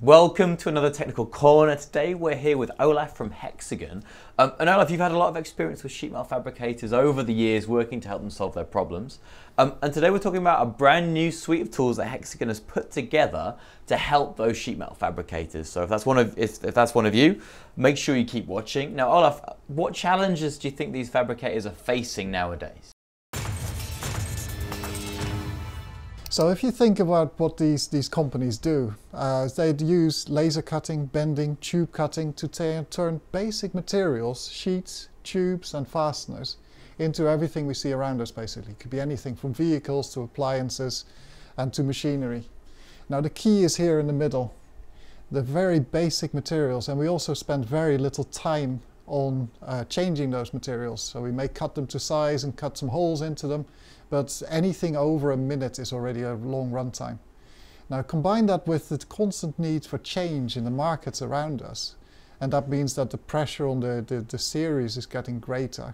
Welcome to another Technical Corner. Today we're here with Olaf from Hexagon. And Olaf, you've had a lot of experience with sheet metal fabricators over the years working to help them solve their problems. And today we're talking about a brand new suite of tools that Hexagon has put together to help those sheet metal fabricators. So if that's one of you, make sure you keep watching. Now Olaf, what challenges do you think these fabricators are facing nowadays? So if you think about what these companies do, they use laser cutting, bending, tube cutting to turn basic materials, sheets, tubes and fasteners into everything we see around us basically. It could be anything from vehicles to appliances and to machinery. Now the key is here in the middle, the very basic materials, and we also spend very little time on changing those materials. So we may cut them to size and cut some holes into them, but anything over a minute is already a long runtime. Now combine that with the constant need for change in the markets around us, and that means that the pressure on the series is getting greater.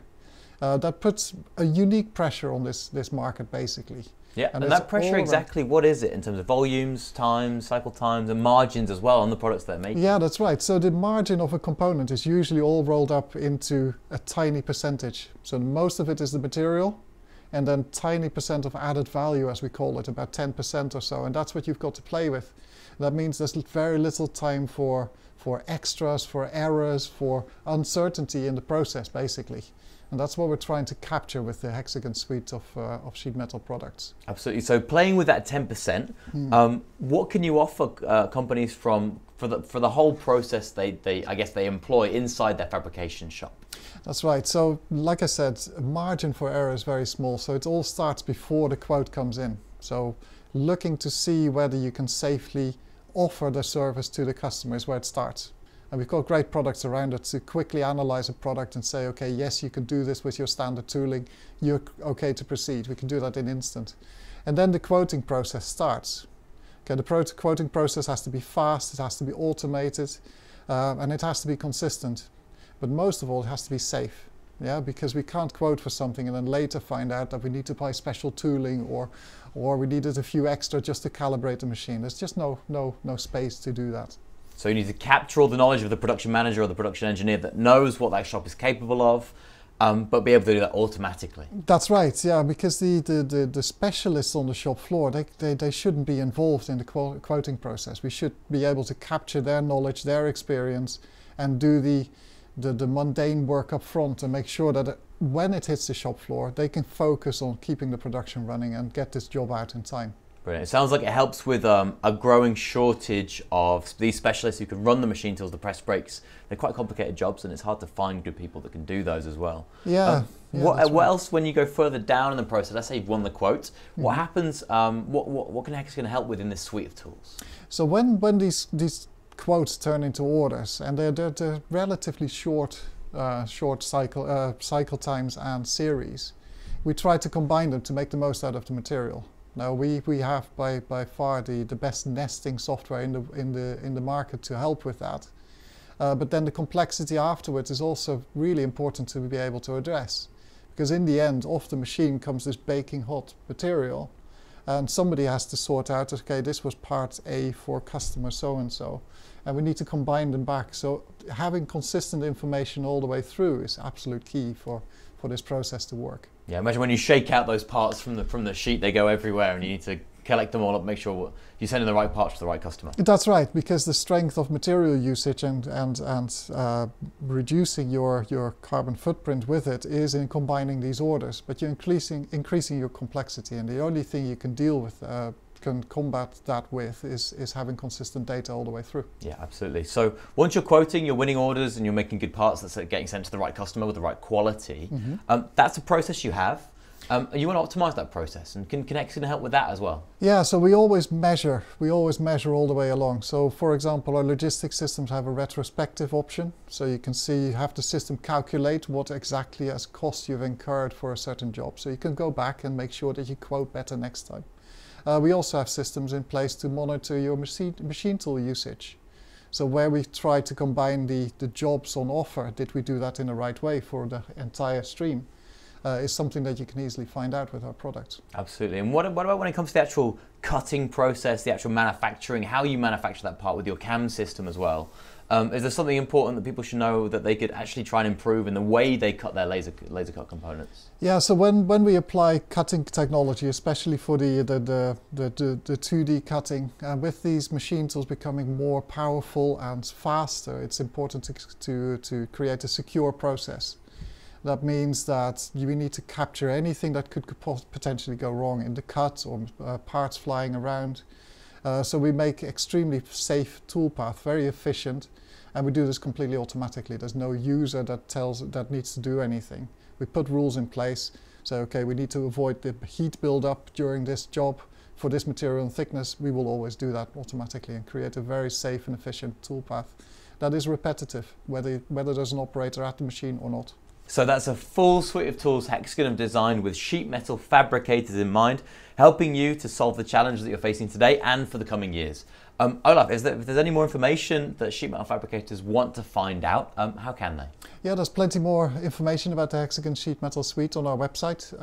That puts a unique pressure on this market basically. Yeah, and that pressure, exactly what is it in terms of volumes, times, cycle times and margins as well on the products they're making? Yeah, that's right. So the margin of a component is usually all rolled up into a tiny percentage. So most of it is the material, and then tiny percent of added value, as we call it, about 10% or so, and that's what you've got to play with. That means there's very little time for extras, for errors, for uncertainty in the process basically. And that's what we're trying to capture with the Hexagon suite of sheet metal products. Absolutely. So playing with that 10%, what can you offer companies for the whole process I guess they employ inside their fabrication shop? That's right. So like I said, margin for error is very small. So it all starts before the quote comes in. So looking to see whether you can safely offer the service to the customer is where it starts. And we've got great products around it to quickly analyze a product and say, okay, yes, you can do this with your standard tooling. You're okay to proceed. We can do that in instant. And then the quoting process starts. Okay, the quoting process has to be fast, it has to be automated, and it has to be consistent. But most of all, it has to be safe. Yeah, because we can't quote for something and then later find out that we need to buy special tooling or we needed a few extra just to calibrate the machine. There's just no space to do that. So you need to capture all the knowledge of the production manager or the production engineer that knows what that shop is capable of, but be able to do that automatically. That's right, yeah, because the specialists on the shop floor, they shouldn't be involved in the quoting process. We should be able to capture their knowledge, their experience, and do the mundane work up front and make sure that when it hits the shop floor, they can focus on keeping the production running and get this job out in time. Brilliant. It sounds like it helps with a growing shortage of these specialists who can run the machine tools, the press brakes. They're quite complicated jobs and it's hard to find good people that can do those as well. Yeah. What else when you go further down in the process? Let's say you've won the quote. What happens, what can Hexagon help with in this suite of tools? So when these quotes turn into orders, and they're relatively short cycle times and series, we try to combine them to make the most out of the material. Now we have by far the best nesting software in the market to help with that, but then the complexity afterwards is also really important to be able to address, because in the end off the machine comes this baking hot material, and somebody has to sort out, okay, this was part A for customer so and so, and we need to combine them back. So having consistent information all the way through is absolute key for this process to work. Yeah, imagine when you shake out those parts from the sheet, they go everywhere and you need to collect them all up, make sure you're sending the right parts to the right customer. That's right, because the strength of material usage and reducing your carbon footprint with it is in combining these orders, but you're increasing your complexity, and the only thing you can deal with can combat that with is having consistent data all the way through. Yeah, absolutely. So once you're quoting, you're winning orders and you're making good parts that's getting sent to the right customer with the right quality. That's a process you have. You want to optimize that process, and can Hexagon help with that as well? Yeah, so we always measure all the way along. So for example, our logistics systems have a retrospective option, so you can see, have the system calculate what exactly as cost you've incurred for a certain job, so you can go back and make sure that you quote better next time. We also have systems in place to monitor your machine tool usage. So where we try to combine the jobs on offer, did we do that in the right way for the entire stream? is something that you can easily find out with our product. Absolutely. And what about when it comes to the actual cutting process, the actual manufacturing, how you manufacture that part with your CAM system as well? Is there something important that people should know that they could actually try and improve in the way they cut their laser cut components? Yeah, so when we apply cutting technology, especially for the 2D cutting, with these machine tools becoming more powerful and faster, it's important to create a secure process. That means that you need to capture anything that could potentially go wrong in the cut or parts flying around. So we make extremely safe toolpath, very efficient, and we do this completely automatically. There's no user that needs to do anything. We put rules in place. So okay, we need to avoid the heat buildup during this job for this material and thickness. We will always do that automatically and create a very safe and efficient toolpath that is repetitive, whether there's an operator at the machine or not. So that's a full suite of tools Hexagon have designed with sheet metal fabricators in mind, helping you to solve the challenges that you're facing today and for the coming years. Olaf, if there's any more information that sheet metal fabricators want to find out, how can they? Yeah, there's plenty more information about the HxGN Sheet Metal Suite on our website.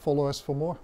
Follow us for more.